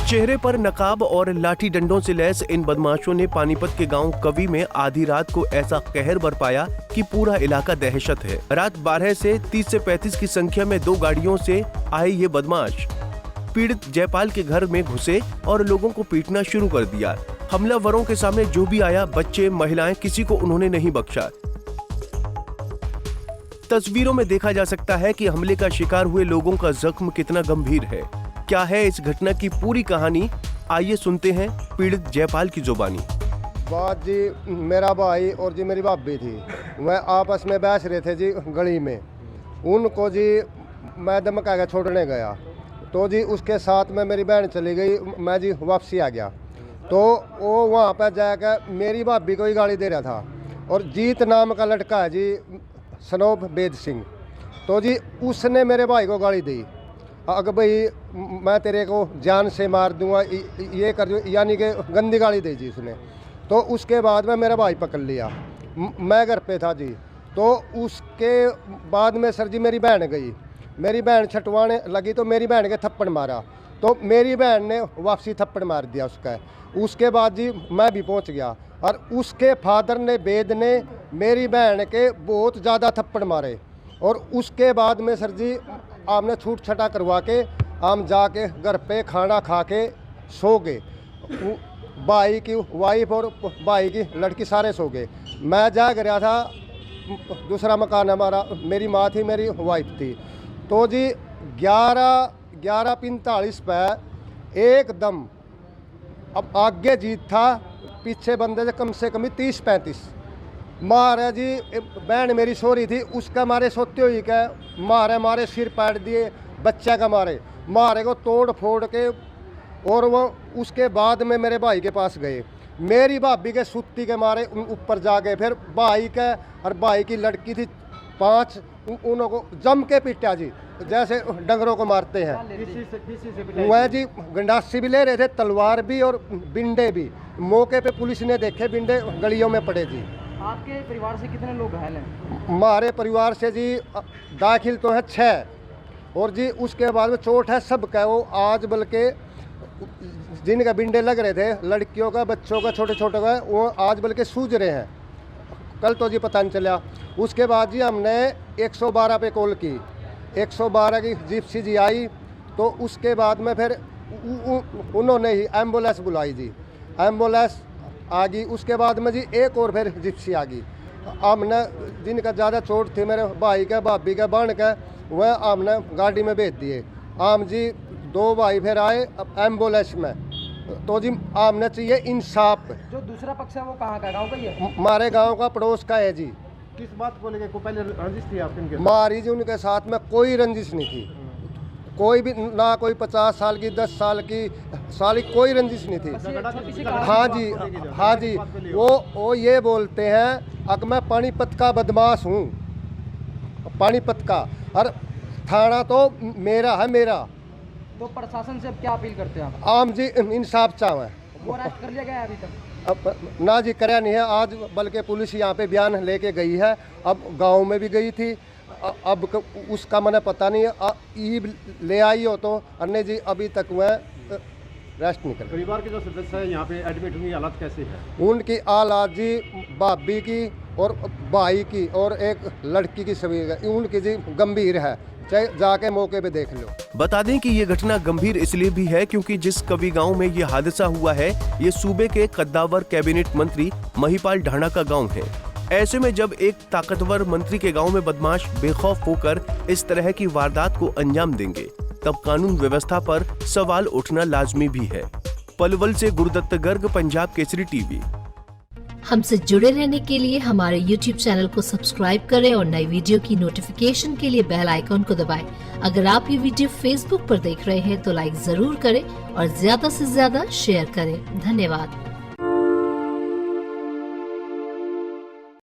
चेहरे पर नकाब और लाठी डंडों से लैस इन बदमाशों ने पानीपत के गांव कवि में आधी रात को ऐसा कहर बरपाया कि पूरा इलाका दहशत है। रात 12 से 30 से 35 की संख्या में 2 गाड़ियों से आए ये बदमाश पीड़ित जयपाल के घर में घुसे और लोगों को पीटना शुरू कर दिया। हमलावरों के सामने जो भी आया, बच्चे, महिलाएं, किसी को उन्होंने नहीं बख्शा। तस्वीरों में देखा जा सकता है कि हमले का शिकार हुए लोगों का जख्म कितना गंभीर है। क्या है इस घटना की पूरी कहानी, आइए सुनते हैं पीड़ित जयपाल की जुबानी। बात जी, मेरा भाई और जी मेरी भाभी थी, वह आपस में बहस रहे थे जी गली में। उनको जी मैं धमका के छोड़ने गया तो जी उसके साथ में मेरी बहन चली गई, मैं जी वापसी आ गया। तो वो वहाँ पर जाकर मेरी भाभी को ही गाली दे रहा था और जीत नाम का लड़का है जी, सनोब बेद सिंह, तो जी उसने मेरे भाई को गाली दी, अगर भाई मैं तेरे को जान से मार दूंगा, ये कर दूँ, यानी कि गंदी गाली दी जी उसने। तो उसके बाद में मेरा भाई पकड़ लिया, मैं घर पे था जी। तो उसके बाद में सर जी मेरी बहन गई, मेरी बहन छटवाने लगी तो मेरी बहन के थप्पड़ मारा, तो मेरी बहन ने वापसी थप्पड़ मार दिया उसका। उसके बाद जी मैं भी पहुंच गया और उसके फादर ने, बेद ने, मेरी बहन के बहुत ज़्यादा थप्पड़ मारे। और उसके बाद में सर जी हमने छूट छटा करवा के हम जाके घर पे खाना खा के सो गए। भाई की वाइफ और भाई की लड़की सारे सो गए। मैं जाग रहा था, दूसरा मकान हमारा, मेरी माँ थी, मेरी वाइफ थी। तो जी 11:45 पे एकदम, अब आगे जीत था, पीछे बंदे से कम 30-35 मारे जी। बहन मेरी सो रही थी, उसका मारे सोते हुई का मारे सिर पाट दिए, बच्चा का मारे को तोड़ फोड़ के। और वो उसके बाद में मेरे भाई के पास गए, मेरी भाभी के सुत्ती के मारे ऊपर जा गए। फिर भाई का और भाई की लड़की थी 5, उनको जम के पीटा जी, जैसे डंगरों को मारते हैं। वह जी गंडासी भी ले रहे थे, तलवार भी और बिंडे भी। मौके पे पुलिस ने देखे बिंडे गलियों में पड़े जी। आपके परिवार से कितने लोग घायल हैं? हमारे परिवार से जी दाखिल तो है 6, और जी उसके बाद में चोट है सबका। वो आज बल्कि जिनका बिंडे लग रहे थे, लड़कियों का, बच्चों का, छोटे छोटे का, वो आज बल्कि सूझ रहे हैं। कल तो जी पता नहीं चला। उसके बाद जी हमने 112 पे कॉल की, 112 की जिप्सी जी आई। तो उसके बाद में फिर उन्होंने ही एम्बुलेंस बुलाई जी, एम्बुलेंस आ गई। उसके बाद में जी एक और फिर जिप्सी आ गई। हमने जिनका ज़्यादा चोट थी, मेरे भाई का, भाभी का, बहन का, वह हमने गाड़ी में भेज दिए। आम जी 2 भाई फिर आए एम्बुलेंस में। तो जी आमने चाहिए इंसाफ। जो दूसरा पक्ष है वो कहाँ का, गाँव का ही है? हमारे गांव का, पड़ोस का है जी। किस बात को लेकर को पहले रंजिश थी आपके? हमारी जी उनके साथ में कोई रंजिश नहीं थी, कोई भी ना, कोई 50 साल की, 10 साल की कोई रंजिश नहीं थी। हाँ जी, वो ये बोलते हैं अगर मैं पानीपत का बदमाश हूँ, पानीपत का, और थाना तो मेरा है, मेरा। तो प्रशासन से अब क्या अपील करते हैं आप? आम जी इंसाफ चाहें। वो अरेस्ट कर लिया गया है अभी तक? अब ना जी करया नहीं है, आज बल्कि पुलिस यहाँ पे बयान लेके गई है, अब गांव में भी गई थी। अब उसका मैंने पता नहीं है, ईब ले आई हो तो, अन्य जी अभी तक वह रेस्ट नहीं कर। परिवार के जो सदस्य हैं यहाँ पे एडमिट, उनकी हालत कैसी है? उनकी हालत जी भाभी की और भाई की और एक लड़की की सभी उनकी जी गंभीर है, चाहे जाके मौके पे देख लो। बता दें कि ये घटना गंभीर इसलिए भी है क्योंकि जिस कवि गांव में ये हादसा हुआ है, ये सूबे के कद्दावर कैबिनेट मंत्री महिपाल ढाणा का गांव है। ऐसे में जब एक ताकतवर मंत्री के गांव में बदमाश बेखौफ होकर इस तरह की वारदात को अंजाम देंगे, तब कानून व्यवस्था पर सवाल उठना लाजमी भी है। पलवल से गुरुदत्त गर्ग, पंजाब केसरी टीवी। हमसे जुड़े रहने के लिए हमारे YouTube चैनल को सब्सक्राइब करें और नई वीडियो की नोटिफिकेशन के लिए बेल आइकॉन को दबाएं। अगर आप ये वीडियो Facebook पर देख रहे हैं तो लाइक जरूर करें और ज्यादा से ज्यादा शेयर करें। धन्यवाद।